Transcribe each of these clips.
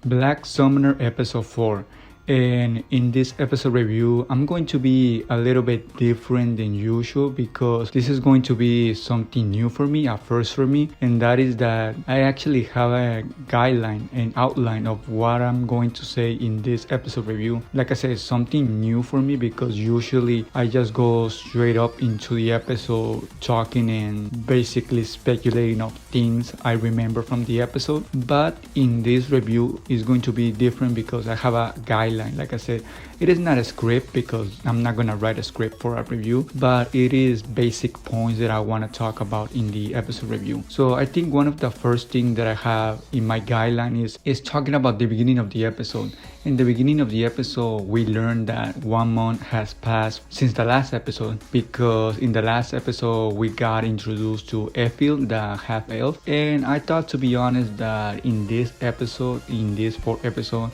Black Summoner episode 4. And in this episode review, I'm going to be a little bit different than usual because this is going to be something new for me, a first for me, and that is that I actually have a guideline and outline of what I'm going to say in this episode review. Like I said, it's something new for me because usually I just go straight up into the episode talking and basically speculating of things I remember from the episode. But in this review, it's going to be different because I have a guideline. Like I said, it is not a script because I'm not gonna write a script for a review, but it is basic points that I want to talk about in the episode review. So I think one of the first things that I have in my guideline is talking about the beginning of the episode. In the beginning of the episode, we learned that 1 month has passed since the last episode because in the last episode we got introduced to Ephil, the half elf, and I thought, to be honest, that in this episode, in this fourth episode,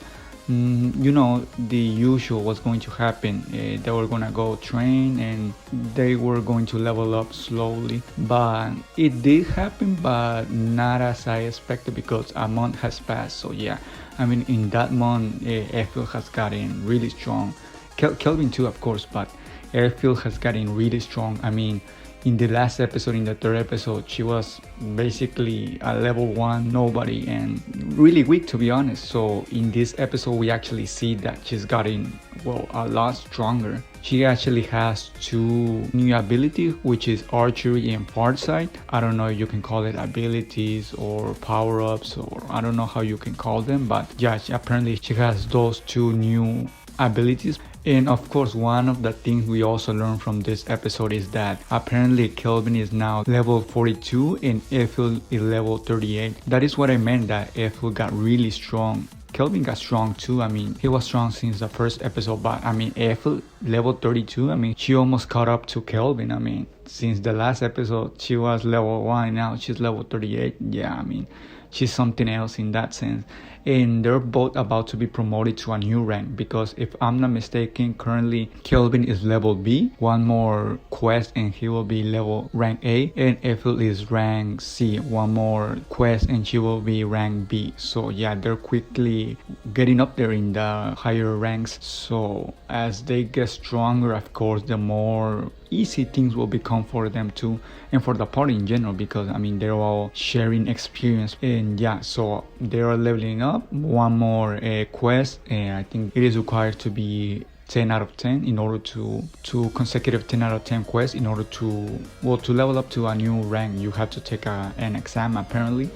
the usual was going to happen. They were gonna go train and they were going to level up slowly, but it did happen, but not as I expected because a month has passed. So yeah, I mean, in that month, Airfield has gotten really strong. Kelvin too, of course, but Airfield has gotten really strong. I mean, in the last episode, in the third episode, she was basically a level 1 nobody and really weak, to be honest. So in this episode, we actually see that she's gotten, a lot stronger. She actually has 2 new abilities, which is archery and farsight. I don't know if you can call it abilities or power-ups, or I don't know how you can call them, but yeah, apparently she has those 2 new abilities. And of course, one of the things we also learned from this episode is that apparently Kelvin is now level 42 and Ethel is level 38. That is what I meant, that Ethel got really strong. Kelvin got strong too. I mean, he was strong since the first episode, but I mean, Ethel level 32, I mean, she almost caught up to Kelvin. I mean, since the last episode, she was level 1, now she's level 38. Yeah, I mean, she's something else in that sense. And they're both about to be promoted to a new rank because if I'm not mistaken, currently Kelvin is level B. One more quest and he will be level rank A, and Ethel is rank C. One more quest and she will be rank B. So yeah, they're quickly getting up there in the higher ranks. So as they get stronger, of course, the more easy things will become for them too, and for the party in general, because I mean, they're all sharing experience. And yeah, so they are leveling up. One more quest, and I think it is required to be 10 out of 10 in order to consecutive 10 out of 10 quests in order to level up to a new rank. You have to take an exam apparently,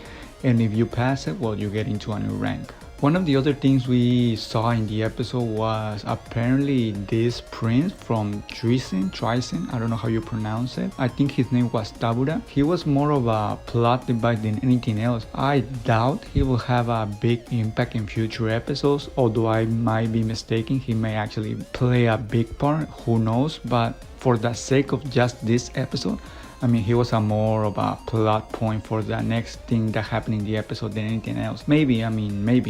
and if you pass it, you get into a new rank. One of the other things we saw in the episode was apparently this prince from Tricen, I don't know how you pronounce it. I think his name was Tabura. He was more of a plot device than anything else. I doubt he will have a big impact in future episodes, although I might be mistaken. He may actually play a big part, who knows, but for the sake of just this episode, I mean, he was a more of a plot point for the next thing that happened in the episode than anything else. Maybe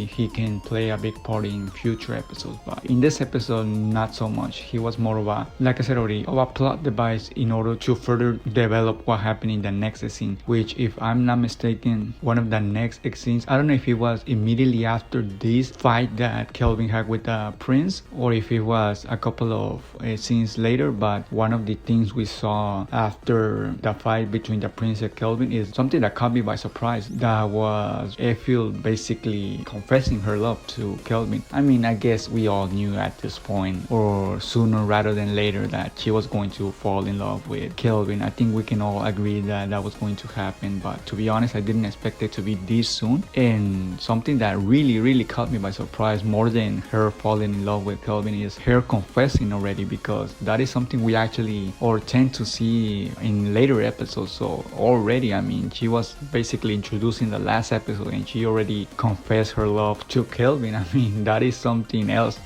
he can play a big part in future episodes, but in this episode, not so much. He was more of a, like I said already, of a plot device in order to further develop what happened in the next scene, which, if I'm not mistaken, one of the next scenes, I don't know if it was immediately after this fight that Kelvin had with the prince, or if it was a couple of scenes later, but one of the things we saw after the fight between the prince and Kelvin is something that caught me by surprise. That was Ephil basically confessing her love to Kelvin. I mean, I guess we all knew at this point, or sooner rather than later, that she was going to fall in love with Kelvin. I think we can all agree that that was going to happen, but to be honest, I didn't expect it to be this soon. And something that really caught me by surprise more than her falling in love with Kelvin is her confessing already, because that is something we actually or tend to see in later episodes. So already, I mean, she was basically introduced in the last episode and she already confessed her love to Kelvin. I mean, that is something else.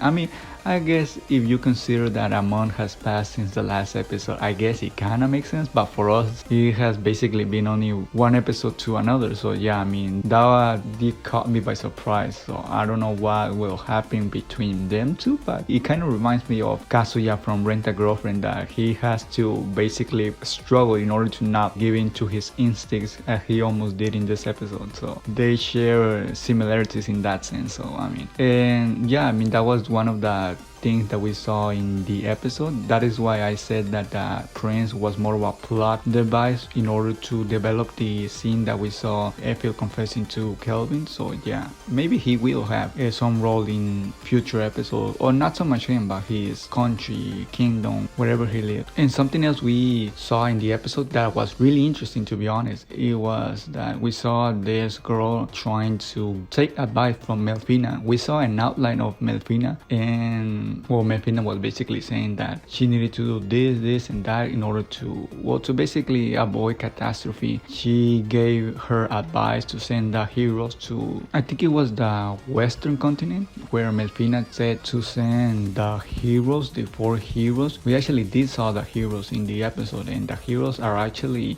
I mean, I guess if you consider that a month has passed since the last episode, I guess it kind of makes sense. But for us, it has basically been only one episode to another. So yeah, I mean, that did caught me by surprise. So I don't know what will happen between them two, but it kind of reminds me of Kazuya from Rent a Girlfriend, that he has to basically struggle in order to not give in to his instincts as he almost did in this episode. So they share similarities in that sense. So I mean, and yeah, I mean, that was one of the things that we saw in the episode. That is why I said that the prince was more of a plot device in order to develop the scene that we saw Effie confessing to Kelvin. So yeah, maybe he will have some role in future episodes, or not so much him, but his country, kingdom, wherever he lives. And something else we saw in the episode that was really interesting, to be honest, it was that we saw this girl trying to take advice from Melfina. We saw an outline of Melfina, and well, Melfina was basically saying that she needed to do this and that in order to basically avoid catastrophe. She gave her advice to send the heroes to, I think it was the Western continent, where Melfina said to send the heroes, the 4 heroes. We actually did saw the heroes in the episode, and the heroes are actually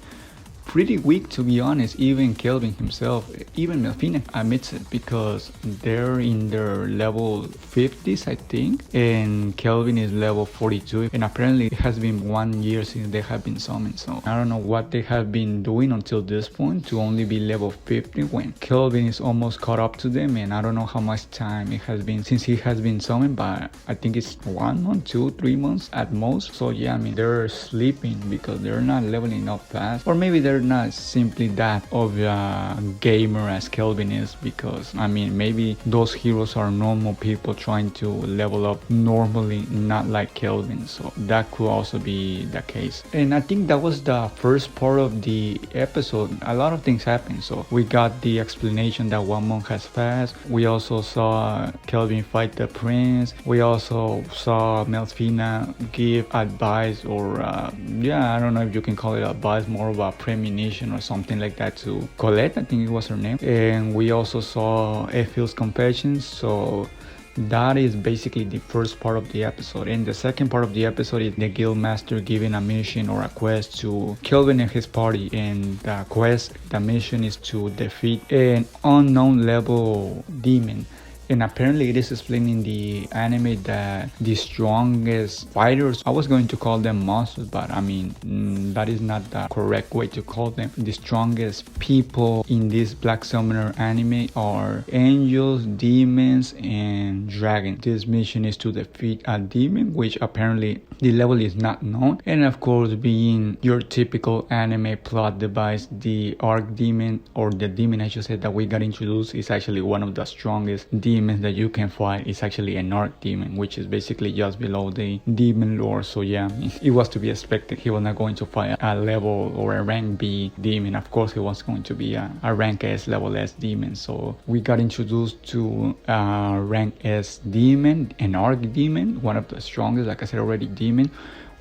pretty weak, to be honest. Even Kelvin himself, even Melfina admits it, because they're in their level 50s, I think, and Kelvin is level 42, and apparently it has been 1 year since they have been summoned. So I don't know what they have been doing until this point to only be level 50 when Kelvin is almost caught up to them, and I don't know how much time it has been since he has been summoned, but I think it's 1 month, 2, 3 months at most. So yeah, I mean, they're sleeping because they're not leveling up fast, or maybe they're not simply that of a gamer as Kelvin is, because I mean, maybe those heroes are normal people trying to level up normally, not like Kelvin. So that could also be the case. And I think that was the first part of the episode. A lot of things happened. So we got the explanation that 1 month has passed. We also saw Kelvin fight the prince. We also saw Melfina give advice, or yeah, I don't know if you can call it advice, more of a premonition or something like that, to Colette, I think it was her name. And we also saw Effie's confessions. So that is basically the first part of the episode. And the second part of the episode is the guild master giving a mission or a quest to Kelvin and his party. And the quest, the mission is to defeat an unknown level demon. And apparently it is explained in the anime that the strongest fighters, I was going to call them monsters, but I mean, that is not the correct way to call them. The strongest people in this Black Summoner anime are angels, demons, and dragons. This mission is to defeat a demon, which apparently the level is not known. And of course, being your typical anime plot device, the Archdemon, or the demon I should say, that we got introduced is actually one of the strongest demons that you can fight. Is actually an Archdemon, which is basically just below the demon lord. So yeah, I mean, it was to be expected. He was not going to fight a level or a rank B demon. Of course, he was going to be a rank S, level S demon. So we got introduced to rank S demon, an Archdemon, one of the strongest, like I said already, demon.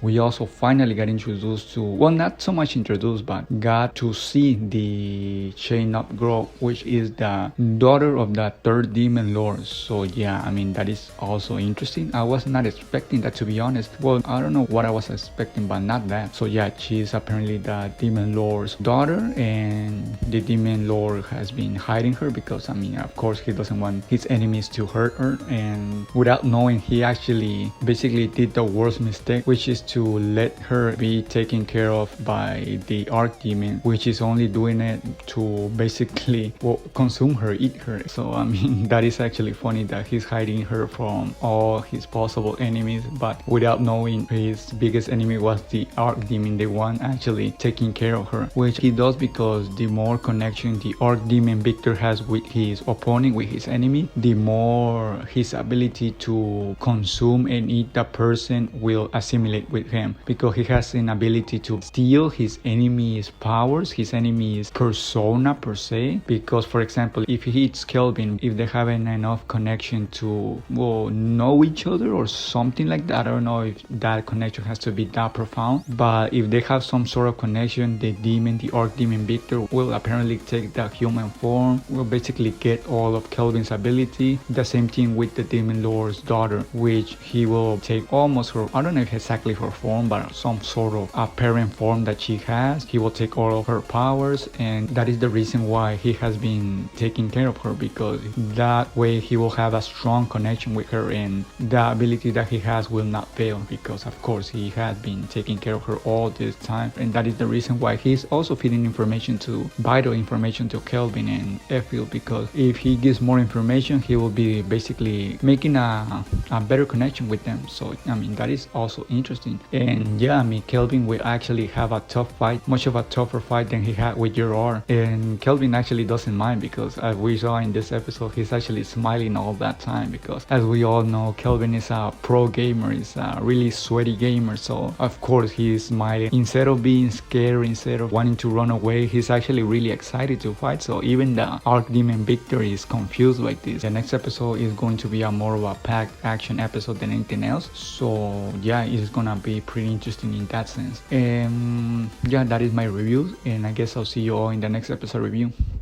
We also finally got introduced to, well, not so much introduced, but got to see the chain up girl, which is the daughter of the 3rd demon lord. So yeah, I mean, that is also interesting. I was not expecting that, to be honest. Well, I don't know what I was expecting, but not that. So yeah, she's apparently the demon lord's daughter, and the demon lord has been hiding her because, I mean, of course, he doesn't want his enemies to hurt her. And without knowing, he actually basically did the worst mistake, which is to let her be taken care of by the Archdemon, which is only doing it to basically, well, consume her, eat her. So I mean, that is actually funny that he's hiding her from all his possible enemies, but without knowing his biggest enemy was the Archdemon, the one actually taking care of her, which he does because the more connection the Archdemon Viktor has with his opponent, with his enemy, the more his ability to consume and eat the person will assimilate with with him because he has an ability to steal his enemy's powers, his enemy's persona per se. Because, for example, if he hits Kelvin, if they have enough connection to, well, know each other or something like that, I don't know if that connection has to be that profound, but if they have some sort of connection, the Archdemon Viktor will apparently take the human form, will basically get all of Kelvin's ability. The same thing with the Demon Lord's daughter, which he will take almost her, I don't know if exactly her form, but some sort of apparent form that she has. He will take all of her powers, and that is the reason why he has been taking care of her, because that way he will have a strong connection with her, and the ability that he has will not fail, because of course he has been taking care of her all this time. And that is the reason why he's also feeding vital information to Kelvin and Effield, because if he gives more information, he will be basically making a better connection with them. So I mean, that is also interesting. And yeah, I mean, Kelvin will actually have a tough fight, much of a tougher fight than he had with Gerard. And Kelvin actually doesn't mind, because as we saw in this episode, he's actually smiling all that time, because as we all know, Kelvin is a pro gamer, is a really sweaty gamer. So of course he's smiling. Instead of being scared, instead of wanting to run away, he's actually really excited to fight. So even the Archdemon Viktor is confused like this. The next episode is going to be a more of a packed action episode than anything else. So yeah, it's gonna be pretty interesting in that sense. And yeah, that is my review, and I guess I'll see you all in the next episode review.